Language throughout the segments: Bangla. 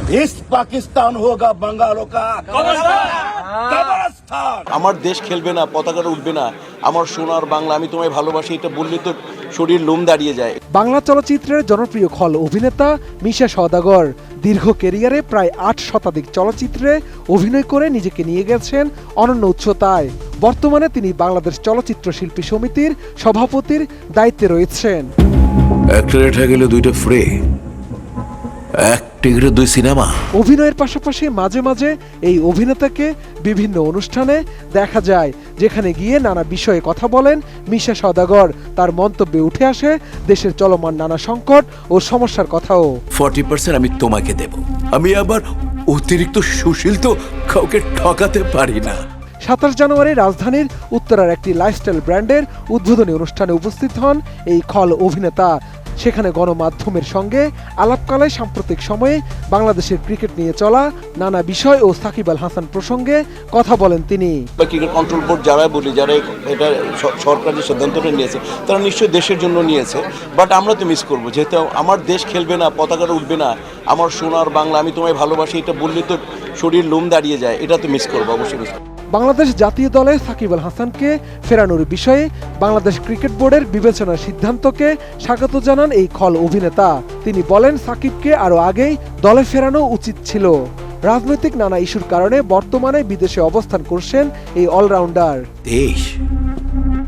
इस पाकिस्तान होगा बंगालों का कब्रिस्तान। আমার দেশ খেলবে না, পতাকাটা উঠবে না, আমার সোনার বাংলা, আমি তোমায় ভালোবাসি, এটা বললে তো শরীর লোম দাঁড়িয়ে যায়। বাংলা চলচ্চিত্রের জনপ্রিয় খল অভিনেতা মিশা সওদাগর দীর্ঘ ক্যারিয়ারে প্রায় ৮ শতাধিক চলচ্চিত্রে অভিনয় করে নিজেকে নিয়ে গেছেন অনন্য উচ্চতায়। বর্তমানে তিনি বাংলাদেশ চলচ্চিত্র শিল্পী সমিতির সভাপতির দায়িত্বে রয়েছেন। একটা রেট হয়ে গেলে দুইটা ফ্রি, এক টিকিটে 2 সিনেমা। অভিনয়ের পাশাপাশি মাঝে মাঝে এই অভিনেতাকে বিভিন্ন অনুষ্ঠানে দেখা যায়, যেখানে গিয়ে নানা বিষয়ে কথা বলেন মিশা সওদাগর। তার মন্তব্যে উঠে আসে দেশের চলমান নানা সংকট ও সমস্যার কথাও। 40% আমি তোমাকে দেব, আমি আবার অতিরিক্ত সুশীল তো কাউকে ঠকাতে পারি না। ২৭ জানুয়ারি রাজধানীর উত্তরার একটি লাইফস্টাইল ব্র্যান্ডের উদ্বোধনী অনুষ্ঠানে উপস্থিত হন এই খল অভিনেতা। সেখানে গণমাধ্যমের সঙ্গে আলাপকালে সাম্প্রতিক সময়ে বাংলাদেশের ক্রিকেট নিয়ে চলা নানা বিষয় ও সাকিব আল হাসান প্রসঙ্গে কথা বলেন তিনি। ক্রিকেট কন্ট্রোল বোর্ড যারা বলি, যারা এটা সরকার যে সিদ্ধান্তটা নিয়েছে তারা নিশ্চয়ই দেশের জন্য নিয়েছে, বাট আমরা তো মিস করবো, যেহেতু আমার দেশ খেলবে না, পতাকাটা উঠবে না, আমার সোনার বাংলা, আমি তোমায় ভালোবাসি, এটা বললে তো শরীর লোম দাঁড়িয়ে যায়, এটা তো মিস করবো, অবশ্যই মিস করবো। বাংলাদেশ জাতীয় দলে সাকিব আল হাসানকে ফেরানোর বিষয়ে বাংলাদেশ ক্রিকেট বোর্ডের বিবেচনার সিদ্ধান্তকে স্বাগত জানান এই খল অভিনেতা। তিনি বলেন, সাকিবকে আরও আগেই দলে ফেরানো উচিত ছিল। রাজনৈতিক নানা ইস্যুর কারণে বর্তমানে বিদেশে অবস্থান করছেন এই অলরাউন্ডার। দেশ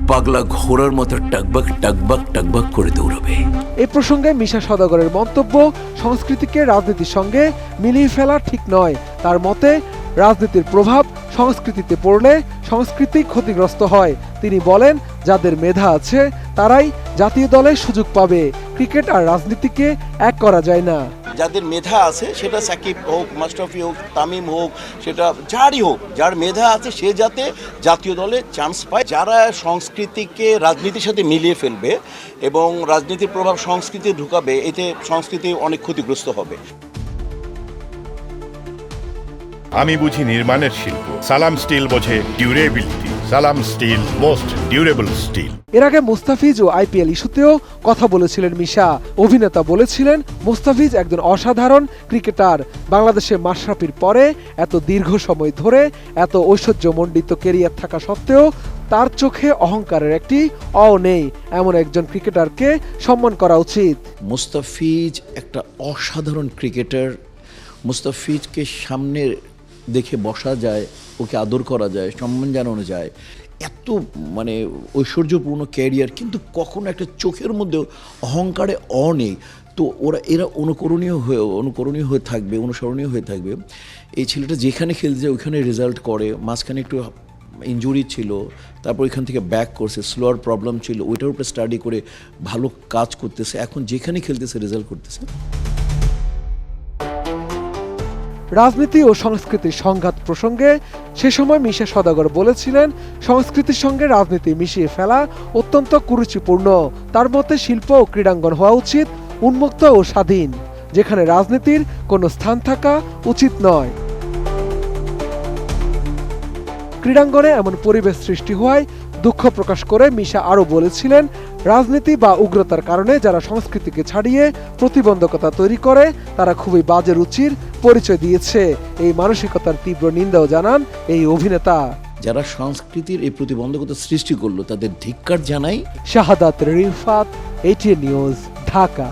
পাগলা ঘোড়ার মতো টাকবাক টাকবাক টাকবাক করে দৌড়াবে। এ প্রসঙ্গে মিশা সওদাগরের মন্তব্য, সংস্কৃতিকে রাজনীতির সঙ্গে মিলিয়ে ফেলা ঠিক নয়। তার মতে, রাজনীতির প্রভাব সংস্কৃতিতে পড়লে সংস্কৃতি ক্ষতিগ্রস্ত হয়। তিনি বলেন, যাদের মেধা আছে তারাই জাতীয় দলে সুযোগ পাবে, ক্রিকেট আর রাজনীতিকে এক করা যায় না। যাদের মেধা আছে, সেটা সাকিব হোক, মাশরাফি হোক, তামিম হোক, সেটা যারই হোক, যার মেধা আছে সে যাতে জাতীয় দলে চান্স পায়। যারা সংস্কৃতিকে রাজনীতির সাথে মিলিয়ে ফেলবে এবং রাজনীতির প্রভাব সংস্কৃতি ঢুকাবে, এতে সংস্কৃতি অনেক ক্ষতিগ্রস্ত হবে। আমি বুঝি নির্মাণের শিল্প, সালাম স্টিল বোঝে ডিউরেবিলিটি। সালাম স্টিল, মোস্ট ডিউরেবল স্টিল। এর আগে মুস্তাফিজ ও আইপিএল ইস্যুতেও কথা বলেছিলেন মিশা। অভিনেতা বলেছিলেন, মুস্তাফিজ একজন অসাধারণ ক্রিকেটার। বাংলাদেশে মাশরাফির পরে এত দীর্ঘ সময় ধরে এত ঐশ্বর্যমণ্ডিত ক্যারিয়ার থাকা সত্ত্বেও তার চোখে অহংকারের একটি অ নেই। এমন একজন ক্রিকেটারকে সম্মান করা উচিত। মুস্তাফিজ একটা অসাধারণ ক্রিকেটার। মুস্তাফিজকে সামনে দেখে বসা যায়, ওকে আদর করা যায়, সম্মান জানানো যায়। এত ঐশ্বর্যপূর্ণ ক্যারিয়ার, কিন্তু কখনো একটা চোখের মধ্যে অহংকারে নেই। তো এরা অনুকরণীয় হয়ে থাকবে, অনুসরণীয় হয়ে থাকবে। এই ছেলেটা যেখানে খেলতে যায় ওইখানে রেজাল্ট করে। মাঝখানে একটু ইনজুরি ছিল, তারপর এখান থেকে ব্যাক করছে, স্লোয়ার প্রবলেম ছিল, ওইটার উপরে স্টাডি করে ভালো কাজ করতেছে। এখন যেখানে খেলতেছে রেজাল্ট করতেছে। রাজনীতি ও সংস্কৃতির সংঘাত প্রসঙ্গে সে সময় মিশা সওদাগর বলেছিলেন, সংস্কৃতির সঙ্গে রাজনীতি মিশিয়ে ফেলা অত্যন্ত কুরুচিপূর্ণ। তার মতে, শিল্প ও ক্রীড়াঙ্গন হওয়া উচিত উন্মুক্ত ও স্বাধীন, যেখানে রাজনীতির কোনো স্থান থাকা উচিত নয়। ক্রীড়াঙ্গনে এমন পরিবেশ সৃষ্টি হওয়ায় দুঃখ প্রকাশ করে মিশা আরও বলেছিলেন, রাজনীতি বা উগ্রতার কারণে যারা সংস্কৃতিকে ছাড়িয়ে প্রতিবন্ধকতা তৈরি করে তারা খুবই বাজে রুচির পরিচয় দিয়েছে। এই মানসিকতার তীব্র নিন্দাও জানান এই অভিনেতা। যারা সংস্কৃতির এই প্রতিবন্ধকতা সৃষ্টি করলো তাদের ধিক্কার জানাই। শাহাদাত রিফাত, ATN নিউজ, ঢাকা।